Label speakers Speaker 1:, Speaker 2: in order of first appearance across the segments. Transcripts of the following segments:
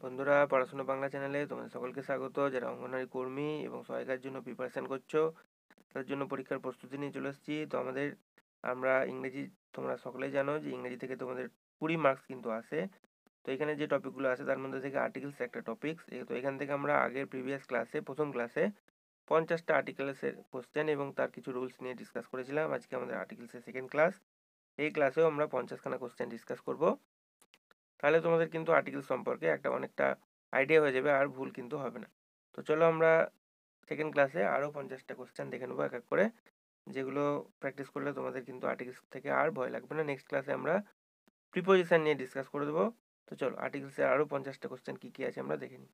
Speaker 1: বন্ধুরা, পড়াশোনা বাংলা চ্যানেলে তোমাদের সকলকে স্বাগত। যারা অঙ্গনওয়াড়ি কর্মী এবং সহায়িকার জন্য প্রিপারেশন করছো, তাদের জন্য পরীক্ষার প্রস্তুতি নিয়ে চলে এসেছি। তো আমরা ইংরেজি, তোমরা সকলেই জানো যে ইংরেজি থেকে তোমাদের 20 মার্কস কিন্তু আসে। তো এখানে যে টপিকগুলো আছে তার মধ্যে থেকে আর্টিকেলস একটা টপিকস। তো এখান থেকে আমরা আগের প্রিভিয়াস ক্লাসে, প্রথম ক্লাসে 50টা আর্টিকেলসের কোশ্চেন এবং তার কিছু রুলস নিয়ে ডিসকাস করেছিলাম। আজকে আমাদের আর্টিকেলসের সেকেন্ড ক্লাস। এই ক্লাসেও আমরা 50খানা কোশ্চেন ডিসকাস করব। তাহলে তোমাদের কিন্তু আর্টিকেল সম্পর্কে অনেকটা আইডিয়া হয়ে যাবে, আর ভুল কিন্তু হবে না। তো চলো আমরা সেকেন্ড ক্লাসে আরও 50টা কোশ্চেন দেখে নেবো এক এক করে, যেগুলো প্র্যাকটিস করলে তোমাদের কিন্তু আর্টিকেলস থেকে আর ভয় লাগবে না। নেক্সট ক্লাসে আমরা প্রিপোজিশন নিয়ে ডিসকাস করে দেবো। তো চলো আর্টিকেলসে আরও 50টা কোশ্চেন কী কী আছে আমরা দেখে নিই।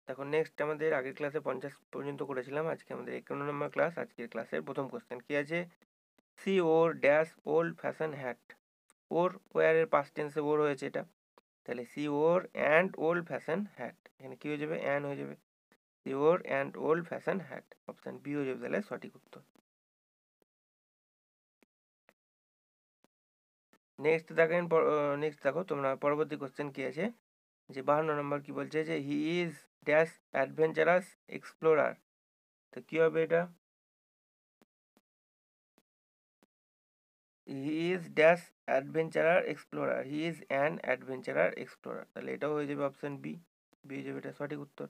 Speaker 1: দেখো, নেক্সট আমাদের আগের ক্লাসে 50 পর্যন্ত করেছিলাম, আজকে আমাদের 51 নম্বর ক্লাস। আজকের ক্লাসের প্রথম কোশ্চেন কী আছে? She wore dash old fashion hat. Wore ওয়ারের পাস্ট টেন্সে ওর হয়েছে এটা, তাহলে she wore and old fashion hat. এখানে কি হয়ে যাবে? অ্যান হয়ে যাবে। She wore and old fashion hat, option B হয়ে যাবে তাহলে সঠিক উত্তর। নেক্সট দেখো তোমরা, পরবর্তী কোশ্চেন কি আছে, যে 52 নম্বর কি বলছে, যে হি ইজ ড্যাশ অ্যাডভেঞ্চারাস এক্সপ্লোরার। তো কি হবে এটা? হি is dash adventurer explorer, he is an adventurer explorer, তাহলে এটাও হয়ে যাবে অপশান বি। বি হয়ে যাবে এটা সঠিক উত্তর।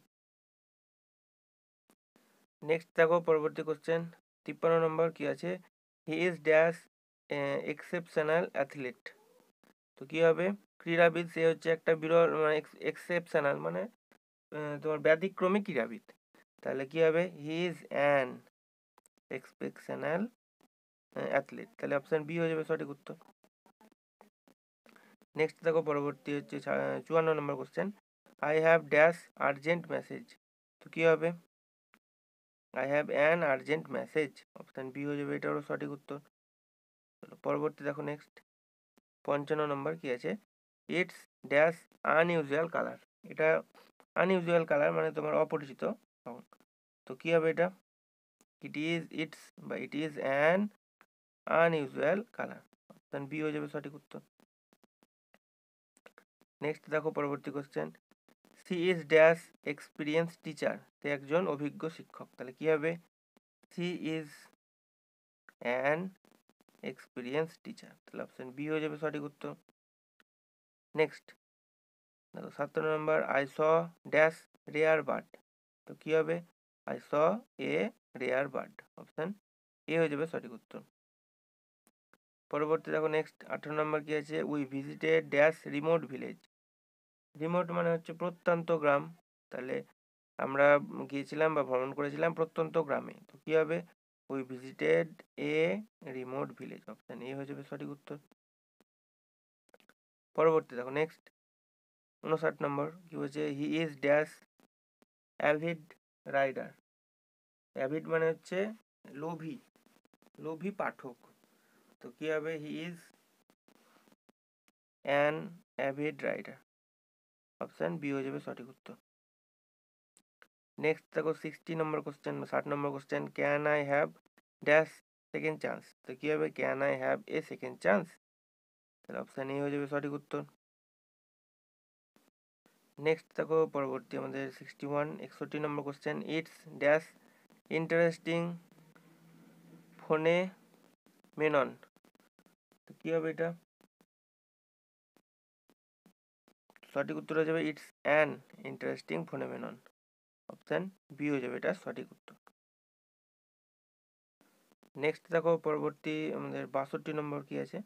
Speaker 1: নেক্সট দেখো পরবর্তী কোশ্চেন, 53 নম্বর কি আছে, he is dash exceptional athlete. তো কী হবে? ক্রীড়াবিদ, সে হচ্ছে একটা বিরল, মানে এক্সেপশনাল মানে তোমার ব্যতিক্রমী ক্রীড়াবিদ। তাহলে কী হবে? He is an exceptional athlete, তাহলে অপশান বি হয়ে যাবে সঠিক উত্তর। নেক্সট দেখো পরবর্তী হচ্ছে 54 number question, I have dash urgent message. তো কী হবে? I have an urgent message, option B হয়ে যাবে এটারও সঠিক উত্তর। পরবর্তী দেখো, নেক্সট 55 নম্বর কি আছে, ইটস ড্যাশ আনইউজুয়াল কালার। এটা আনইউজুয়াল কালার মানে তোমার অপরিচিত রং। তো কী হবে এটা? It is an unusual colour, option B হয়ে যাবে সঠিক উত্তর। নেক্সট দেখো পরবর্তী question, she is dash experience teacher. সে একজন অভিজ্ঞ শিক্ষক, তাহলে কী হবে? She is an experience teacher, তাহলে অপশান বি হয়ে যাবে সঠিক উত্তর। নেক্সট দেখো 57 number, I saw dash rare bird. তো কী হবে? I saw a rare bird, option A হয়ে যাবে সঠিক উত্তর। পরবর্তী দেখো, নেক্সট 18 নম্বর কি আছে, we visited dash remote village. Remote মানে হচ্ছে প্রত্যন্ত গ্রাম, তাহলে আমরা গিয়েছিলাম বা ভ্রমণ করেছিলাম প্রত্যন্ত গ্রামে। তো কী হবে? We visited A remote village, option A হয়ে যাবে সঠিক উত্তর। পরবর্তী দেখো, নেক্সট 59 নম্বর কি বলছে, he is dash avid rider. Avid মানে হচ্ছে লোভী, লোভী পাঠক। তো কী হবে? He is an avid rider, option B হয়ে যাবে সঠিক উত্তর। নেক্সট দেখো 60 number question, 60 number question, can I have dash second chance. তো কী হবে? Can I have a second chance, তাহলে অপশান এ হয়ে যাবে সঠিক উত্তর। নেক্সট দেখো পরবর্তী আমাদের 61 number question, it's dash interesting ফোনে মেনন। তো কী হবে এটা? সঠিক উত্তর হয়ে যাবে it's an interesting phenomenon, option B হয়ে যাবে এটা সঠিক উত্তর। নেক্সট দেখো পরবর্তী আমাদের 62 নম্বর কি আছে,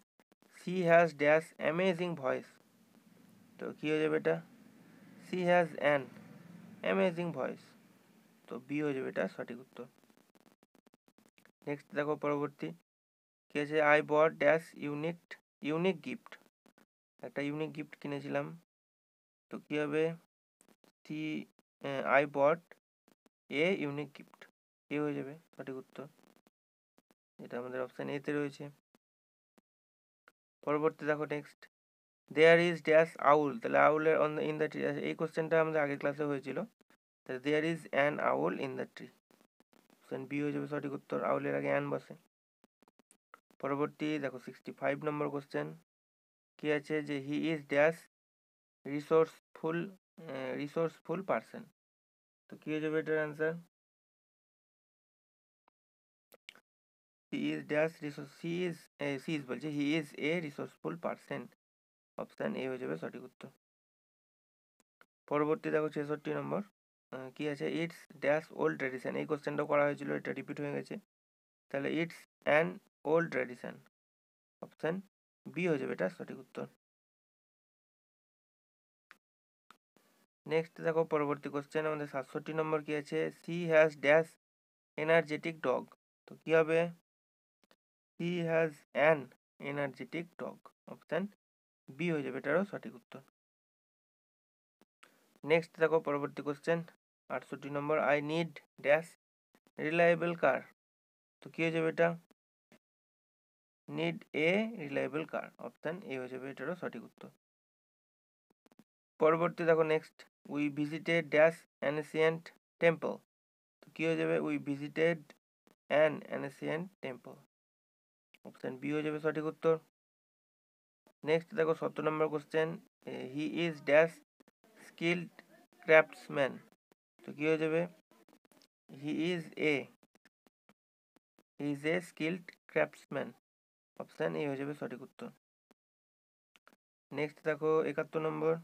Speaker 1: she has dash amazing voice. তো কী হয়ে যাবে এটা? C has an amazing voice, তো বি হয়ে যাবে এটা সঠিক উত্তর। নেক্সট দেখো পরবর্তী কি আছে, I bought dash unique gift. একটা ইউনিক গিফট কিনেছিলাম। তো কী হবে? See I bought a unique gift, A হয়ে যাবে সঠিক উত্তর, এটা আমাদের অপশান এতে রয়েছে। পরবর্তী দেখো, next there is dash owl. তাহলে আউলের অন ইন দ্য ট্রি, এই কোশ্চেনটা আমাদের আগের ক্লাসে হয়েছিল। তাহলে there is an owl in the tree, option B হয়ে যাবে সঠিক উত্তর, আউলের আগে অ্যান বসে। পরবর্তী দেখো 65 নম্বর কোশ্চেন কি আছে, যে হি is dash resourceful resourceful person. তো কি হয়ে যাবে এটার answer? He is A resourceful person. Option A হয়ে যাবে সঠিক উত্তর। পরবর্তী দেখো 66 নম্বর কি আছে, ইটস ড্যাশ ওল্ড ট্র্যাডিশন। এই কোশ্চেনটাও করা হয়েছিল, এটা রিপিট হয়ে গেছে। তাহলে it's an old tradition. Option B হয়ে যাবে এটা সঠিক উত্তর। নেক্সট দেখো পরবর্তী কোশ্চেন আমাদের 67 নম্বর কি আছে, she has dash energetic dog. তো কি হবে? He has an energetic dog. Option B হয়ে যাবে এটারও সঠিক উত্তর। নেক্সট দেখো পরবর্তী question 68 number, I need dash reliable car. তো কি হয়ে যাবে এটা? Need a reliable car. Option A হয়ে যাবে এটারও সঠিক উত্তর। পরবর্তী দেখো next, we visited dash ancient temple. তো কি হয়ে যাবে? We visited an ancient temple. Option B হয়ে যাবে সঠিক উত্তর। নেক্সট দেখো 70 number question, he is dash skilled craftsman. তো কি হয়ে যাবে? He is a skilled craftsman. Option A হয়ে যাবে সঠিক উত্তর। নেক্সট দেখো 71 নম্বর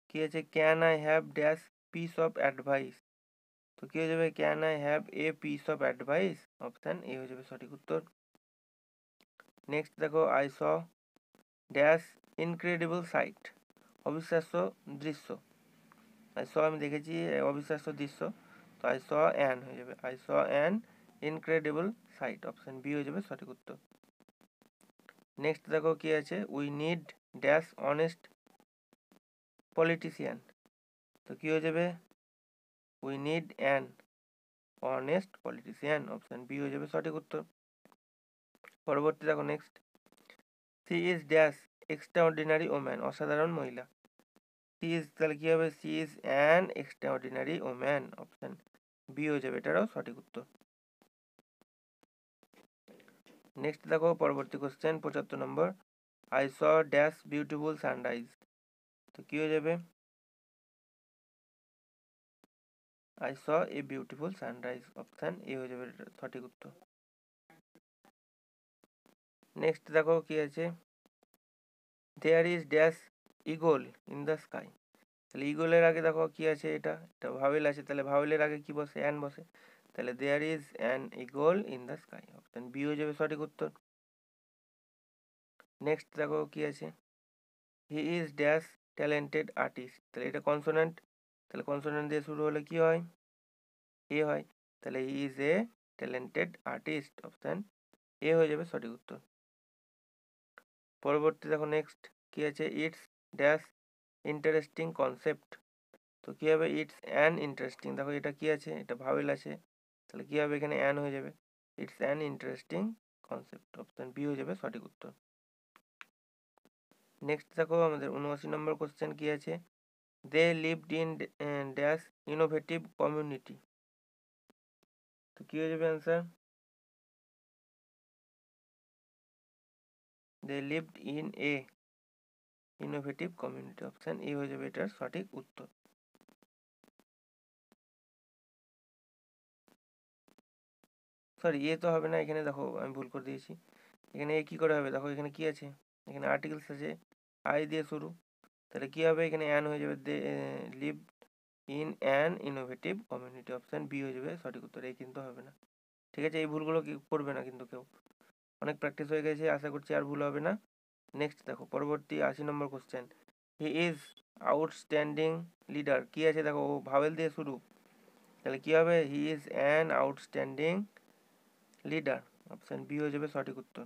Speaker 1: কি আছে, can I have dash piece of advice. তো কি হয়ে যাবে? Can I have a piece of advice. Option A হয়ে যাবে সঠিক উত্তর। নেক্সট দেখো, I saw dash incredible sight. অবিশ্বাস্য দৃশ্য। আই স আমি দেখেছি, অবিশ্বাস্য দৃশ্য। তো আই স অ্যান হয়ে যাবে, I saw an incredible sight. Option B হয়ে যাবে সঠিক উত্তর। নেক্সট দেখো কি আছে, we need dash honest politician. তো কি হয়ে যাবে? We need an honest politician. Option B হয়ে যাবে সঠিক উত্তর। পরবর্তী দেখো next, she is dash extraordinary woman. অসাধারণ মহিলা। সি ইজ, তাহলে কি হবে? She is an extraordinary woman. Option B হয়ে যাবে এটারও সঠিক উত্তর। নেক্সট দেখো পরবর্তী কোশ্চেন 75 নম্বর, I saw dash beautiful sunrise. তো কি হয়ে যাবে? I saw a beautiful sunrise. Option A হয়ে যাবে সঠিক উত্তর। নেক্সট দেখো কি আছে, there is dash eagle in the sky. তাহলে ইগলের আগে দেখো কি আছে, এটা ভাওয়েল আছে, তাহলে ভাওয়েলের আগে কি বসে? অ্যান বসে। তাহলে there is an eagle in the sky. Option B হয়ে যাবে সঠিক উত্তর। নেক্সট দেখো কি আছে, he is dash talented artist. তাহলে এটা কনসোনেন্ট, তাহলে কনসোনেন্ট দিয়ে শুরু হলে কি হয়? এ হয়। তাহলে he is a talented artist. Option A হয়ে যাবে সঠিক উত্তর। পরবর্তী দেখো নেক্সট কি আছে, ইটস ড্যাশ ইন্টারেস্টিং কনসেপ্ট। তো কি হবে? It's an interesting. দেখো এটা কি আছে? এটা ভাওয়েল আছে, তাহলে কি হবে? এখানে অ্যান হয়ে যাবে। It's an interesting concept. Option B হয়ে যাবে সঠিক উত্তর। নেক্সট দেখো আমাদের 79 নম্বর কোশ্চেন কি আছে, they lived in dash innovative community. তো কি হয়ে যাবে answer? They lived in a innovative community. Option A হয়ে যাবে এটার সঠিক উত্তর। সরি, এ তো হবে না, এখানে দেখো আমি ভুল করে দিয়েছি। এখানে এ কি করে হবে? দেখো এখানে কি আছে, এখানে আর্টিকেলস আছে, আই দিয়ে শুরু। তাহলে কি হবে? এখানে অ্যান হয়ে যাবে, they live in an innovative community. Option B হয়ে যাবে সঠিক উত্তর। এই কিন্তু হবে না, ঠিক আছে? এই ভুলগুলো কি করবে না কিন্তু কেউ, অনেক প্র্যাকটিস হয়ে গেছে, আশা করছি আর ভুল হবে না। নেক্সট দেখো পরবর্তী 80 number question, he is outstanding leader. কি আছে দেখো, ও ভাওয়েল দিয়ে শুরু, তাহলে কি হবে? He is an outstanding leader. Option B হয়ে যাবে সঠিক উত্তর।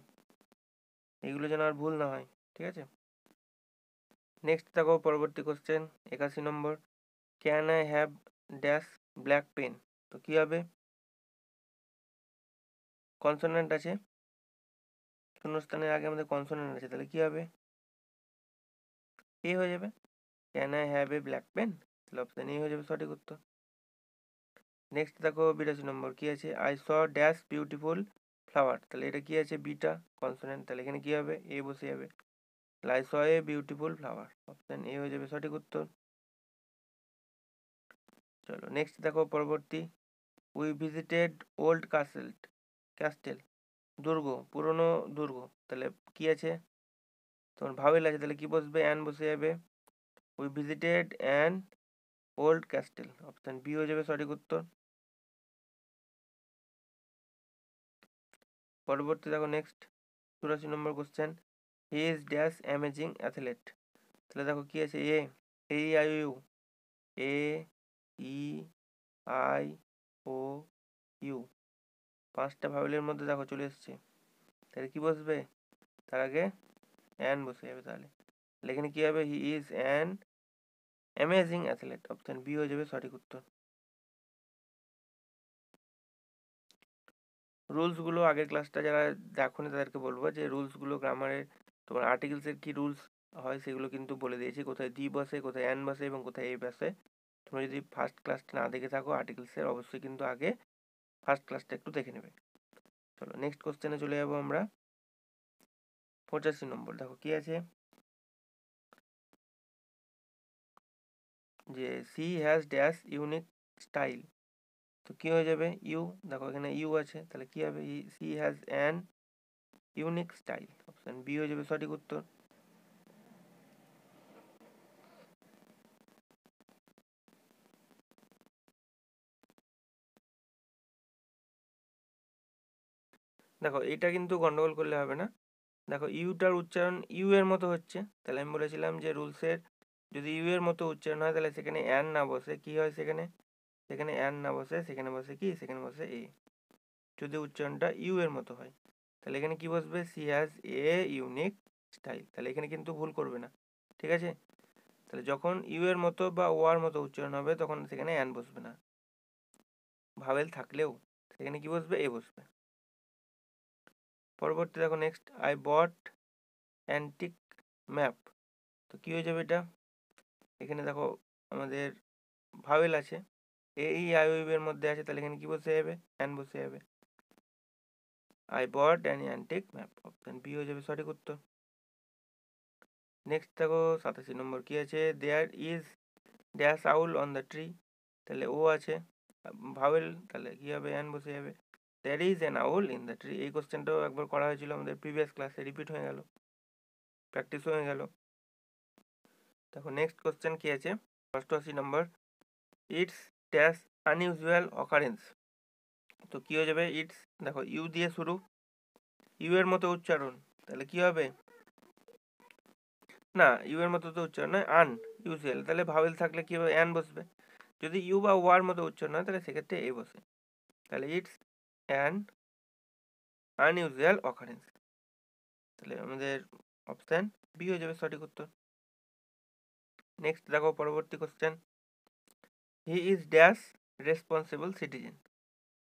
Speaker 1: এইগুলো যেন আর ভুল না হয়, ঠিক আছে? নেক্সট দেখো পরবর্তী কোশ্চেন 81 নম্বর, can I have dash black pen. তো কি হবে? কনসোনেন্ট আছে, শূন্যস্থানের আগে আমাদের কনসোনেন্ট আছে, তাহলে কি হবে? এ হয়ে যাবে, can I have a black pen. তাহলে অপশান এ হয়ে যাবে সঠিক উত্তর। নেক্সট দেখো 82 নম্বর কি আছে, I saw dash beautiful flower. তাহলে এটা কি আছে? বিটা কনসোনেন্ট, তাহলে এখানে কি হবে? এ বসে যাবে, তাহলে I saw a beautiful flower. Option A হয়ে যাবে সঠিক উত্তর। চলো নেক্সট দেখো পরবর্তী, উই ভিজিটেড ওল্ড ক্যাস্টেল, দুর্গ, পুরনো দুর্গ, তাহলে কি আছে, তোমার ভাওয়েল আছে, তাহলে কি বসবে, অ্যান বসে যাবে। We visited an old castle, option B হয়ে যাবে সঠিক উত্তর। পরবর্তী দেখো নেক্সট 84 নম্বর question, he is dash amazing athlete, তাহলে দেখো কি আছে, A I U, A E I O U, পাঁচটা ভাওয়েলের মধ্যে দেখো চলে এসছে, তাহলে কি বসবে, তার আগে অ্যান বসে যাবে, তাহলে এখানে কি হবে, he is an amazing athlete, option B হয়ে যাবে সঠিক উত্তর। রুলসগুলো আগের ক্লাসটা যারা দেখোনি তাদেরকে বলবো যে রুলসগুলো গ্রামারের, তোমার আর্টিকেলসের কি রুলস হয় সেগুলো কিন্তু বলে দিয়েছি, কোথায় দি বসে, কোথায় অ্যান বসে এবং কোথায় এ বসে। তোমরা যদি ফার্স্ট ক্লাসটা না দেখে থাকো আর্টিকেলসের, অবশ্যই কিন্তু আগে ফার্স্ট ক্লাসটা একটু দেখে নেবে। চলো নেক্সট কোশ্চেনে চলে যাবো আমরা। 85 নম্বর দেখো কি আছে, যে C has dash unique style, তো কি হয়ে যাবে, ইউ, দেখো এখানে ইউ আছে, তাহলে কি হবে, she has an unique style, option B হয়ে যাবে সঠিক উত্তর। দেখো এটা কিন্তু গন্ডগোল করলে হবে না, দেখো ইউটার উচ্চারণ ইউ এর মতো হচ্ছে, তাহলে আমি বলেছিলাম যে রুলসের যদি ইউ এর মতো উচ্চারণ হয় তাহলে সেখানে অ্যান না বসে কি হয়, সেখানে সেখানে অ্যান না বসে সেখানে বসে কি, সেখানে বসে এ, যদি উচ্চারণটা ইউ এর মতো হয়, তাহলে এখানে কি বসবে, she has a unique style, তাহলে এখানে কিন্তু ভুল করবে না, ঠিক আছে। তাহলে যখন ইউ এর মতো বা ও আর মতো উচ্চারণ হবে তখন সেখানে অ্যান বসবে না, ভাওয়েল থাকলেও সেখানে কি বসবে, এ বসবে। পরবর্তী দেখো next, I bought antique map, তো কি হয়ে যাবে এটা, এখানে দেখো আমাদের ভাওয়েল আছে, এই আই ও ইউ এর মধ্যে আছে, তাহলে এখানে কি বসে যাবে, অ্যান বসে যাবে। I bought an antique map, option B হয়ে যাবে সঠিক উত্তর। নেক্সট দেখো 87 নম্বর কি আছে, there is dash owl on the tree, তাহলে ও আছে ভাওয়েল, তাহলে কি হবে, অ্যান বসে যাবে। There is an owl in the tree, এই কোশ্চেনটাও একবার করা হয়েছিল আমাদের প্রিভিয়াস ক্লাসে, রিপিট হয়ে গেল, প্র্যাকটিস হয়ে গেল। দেখো নেক্সট কোশ্চেন কি আছে 88 নম্বর, ইটস ড্যাশ আনইউজুয়াল অকারেন্স, তো কি হয়ে যাবে, ইটস, দেখো ইউ দিয়ে শুরু, ইউ এর মতো উচ্চারণ, তাহলে কি হবে, না ইউ এর মতো তো উচ্চারণ নয়, আন ইউজুয়াল, তাহলে ভাওয়েল থাকলে কি হবে, অ্যান বসবে, যদি ইউ বা ওয়ার মতো উচ্চারণ হয় তাহলে সেক্ষেত্রে এ বসে, তাহলে ইটস অ্যান আনইউজুয়াল অকারেন্স, তাহলে আমাদের অপশান বি হয়ে যাবে সঠিক উত্তর। নেক্সট দেখো পরবর্তী question, he is dash responsible citizen,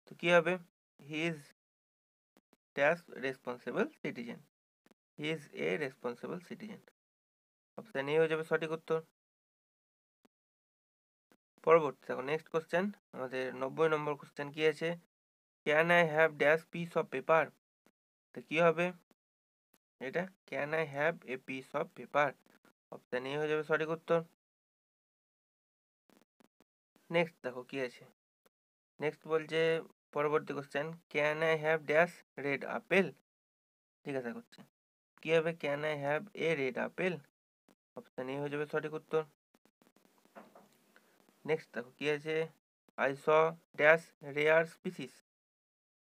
Speaker 1: তো কি হবে, he is dash responsible citizen, he is A responsible citizen, option A হয়ে যাবে সঠিক উত্তর। পরবর্তী দেখো নেক্সট কোশ্চেন, আমাদের 90 নম্বর কোশ্চেন কি আছে, can I have dash piece of paper, তো কি হবে এটা, can I have a piece of paper, option A হয়ে যাবে সঠিক উত্তর। নেক্সট দেখো কি আছে, নেক্সট বলছে পরবর্তী question, can I have dash red apple, জিজ্ঞাসা করছে, কি হবে, can I have a red apple, option A হয়ে যাবে সঠিক উত্তর। নেক্সট দেখো কি আছে, I saw dash rare species,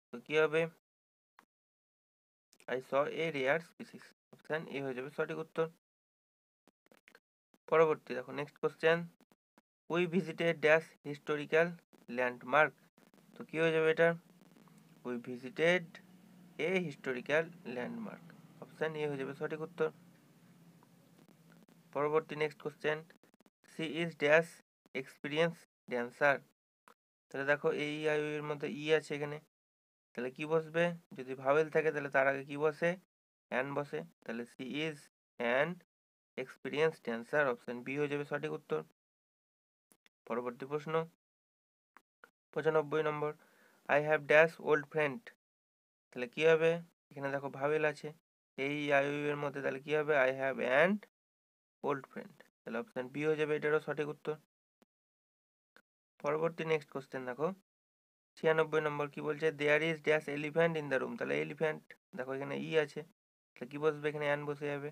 Speaker 1: তো কি হবে, I saw a rare species, option A হয়ে যাবে সঠিক উত্তর। পরবর্তী দেখো next question, we visited dash historical landmark, তো কি হয়ে যাবে এটা, we visited a historical landmark, option A হয়ে যাবে সঠিক উত্তর। পরবর্তী next question, she is dash experience dancer, তাহলে দেখো এই আই এর মধ্যে ই আছে এখানে, তাহলে কি বসবে, যদি ভাওয়েল থাকে তাহলে তার আগে কি বসে, অ্যান বসে, তাহলে she is an experience dancer, option B হয়ে যাবে সঠিক উত্তর। পরবর্তী প্রশ্ন 95 number, I have dash old friend, তাহলে কি হবে, এখানে দেখো ভাওয়েল আছে এই আই এর মধ্যে, তাহলে কি হবে, I have and old friend, তাহলে অপশন বি হয়ে যাবে এটারও সঠিক উত্তর। পরবর্তী নেক্সট কোশ্চেন দেখো 96 নম্বর কি বলছে, there is dash elephant in the room. তাহলে এলিফ্যান্ট, দেখো এখানে ই আছে, তাহলে কি বসবে এখানে, অ্যান বসে যাবে।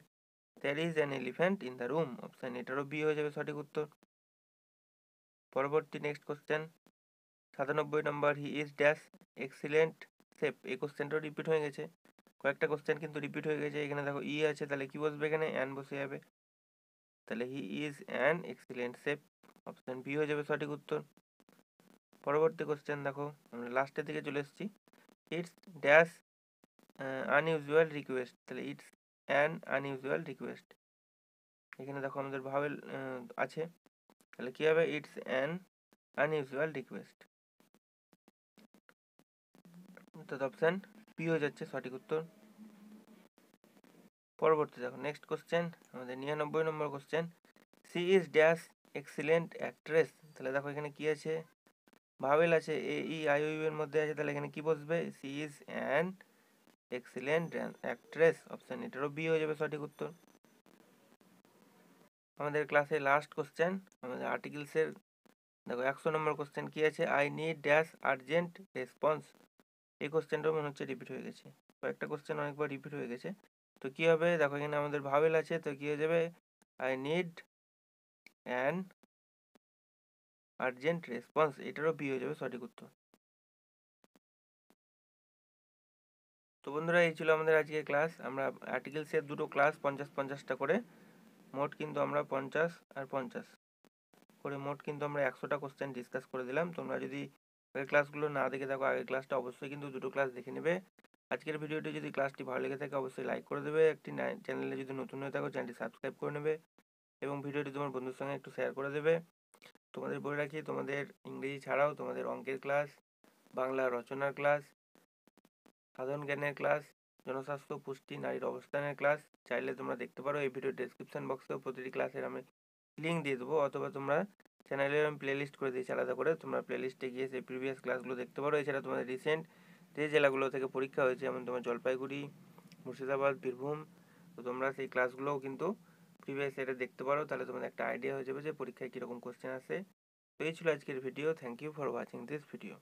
Speaker 1: There is an elephant in the room, option এটারও বি হয়ে যাবে সঠিক উত্তর। পরবর্তী নেক্সট কোশ্চেন 97 নম্বর, he is dash excellent chef. এই কোশ্চেনটাও রিপিট হয়ে গেছে, কয়েকটা কোশ্চেন কিন্তু রিপিট হয়ে গেছে। এখানে দেখো ই আছে, তাহলে কি বসবে এখানে, অ্যান বসে যাবে। তাহলে he is an excellent chef, option B হয়ে যাবে সঠিক উত্তর। পরবর্তী কোশ্চেন দেখো, আমরা লাস্টের দিকে চলে এসেছি। It's dash unusual request. তাহলে ইটস অ্যান আনইউজুয়াল রিকোয়েস্ট, এখানে দেখো আমাদের ভাওয়েল আছে, তাহলে কি হবে, ইটস অ্যান আনইউজুয়াল রিকোয়েস্ট, অর্থাৎ অপশান বি হয়ে যাচ্ছে সঠিক উত্তর। পরবর্তী দেখো নেক্সট কোশ্চেন, আমাদের 99 number question, she is dash excellent actress. তাহলে দেখো এখানে কি আছে, ভাওয়েল আছে, এ ই আই ও ইউ এর মধ্যে আছে, তাহলে এখানে কি বসবে, she is an excellent actress, option এটারও বি হয়ে যাবে সঠিক উত্তর। আমাদের ক্লাসে লাস্ট কোশ্চেন, আমাদের আর্টিকেলসের দেখো 100 নম্বর কোশ্চেন কি আছে, I need dash urgent response. এই কোশ্চেনটাও মনে হচ্ছে রিপিট হয়ে গেছে, কয়েকটা কোশ্চেন অনেকবার রিপিট হয়ে গেছে। তো কি হবে, দেখো এখানে আমাদের ভাওয়েল আছে, তো কি হয়ে যাবে, I need an urgent response, এটারও বি হয়ে যাবে সঠিক উত্তর। তো বন্ধুরা এই ছিল আমাদের আজকের ক্লাস। আমরা আর্টিকেলসের দুটো ক্লাস 50-50টা করে, মোট কিন্তু আমরা 50 আর 50 করে মোট কিন্তু আমরা 100টা কোশ্চেন ডিসকাস করে দিলাম। তোমরা যদি আগের ক্লাসগুলো না দেখে থাকো, আগের ক্লাসটা অবশ্যই কিন্তু দুটো ক্লাস দেখে নেবে। আজকের ভিডিওটি যদি ক্লাসটি ভালো লেগে থাকে অবশ্যই লাইক করে দেবে, একটি চ্যানেলে যদি নতুন হয়ে থাকো চ্যানেলটি সাবস্ক্রাইব করে নেবে এবং ভিডিওটি তোমার বন্ধুর সঙ্গে একটু শেয়ার করে দেবে। তোমাদের বলে রাখি, তোমাদের ইংরেজি ছাড়াও তোমাদের অঙ্কের ক্লাস, বাংলা রচনার ক্লাস, সাধারণ জ্ঞানের ক্লাস, জনস্বাস্থ্য, পুষ্টি, নারীর অবস্থানের ক্লাস চাইলে তোমরা দেখতে পারো। এই ভিডিও ডেসক্রিপশন বক্সেও প্রতিটি ক্লাসের আমি লিঙ্ক দিয়ে দেবো, অথবা তোমরা চ্যানেলে আমি প্লেলিস্ট করে দিয়েছি আলাদা করে, তোমরা প্লেলিস্টে গিয়ে সেই প্রিভিয়াস ক্লাসগুলো দেখতে পারো। এছাড়া তোমাদের রিসেন্ট যে জেলাগুলো থেকে পরীক্ষা হয়েছে, যেমন তোমার জলপাইগুড়ি, মুর্শিদাবাদ, বীরভূম, তো তোমরা সেই ক্লাসগুলোও কিন্তু প্রিভিয়াস ইয়ারে দেখতে পারো, তাহলে তোমাদের একটা আইডিয়া হয়ে যাবে যে পরীক্ষায় কীরকম কোশ্চেন আসে। তো এই ছিল আজকের video. Thank you for watching this video.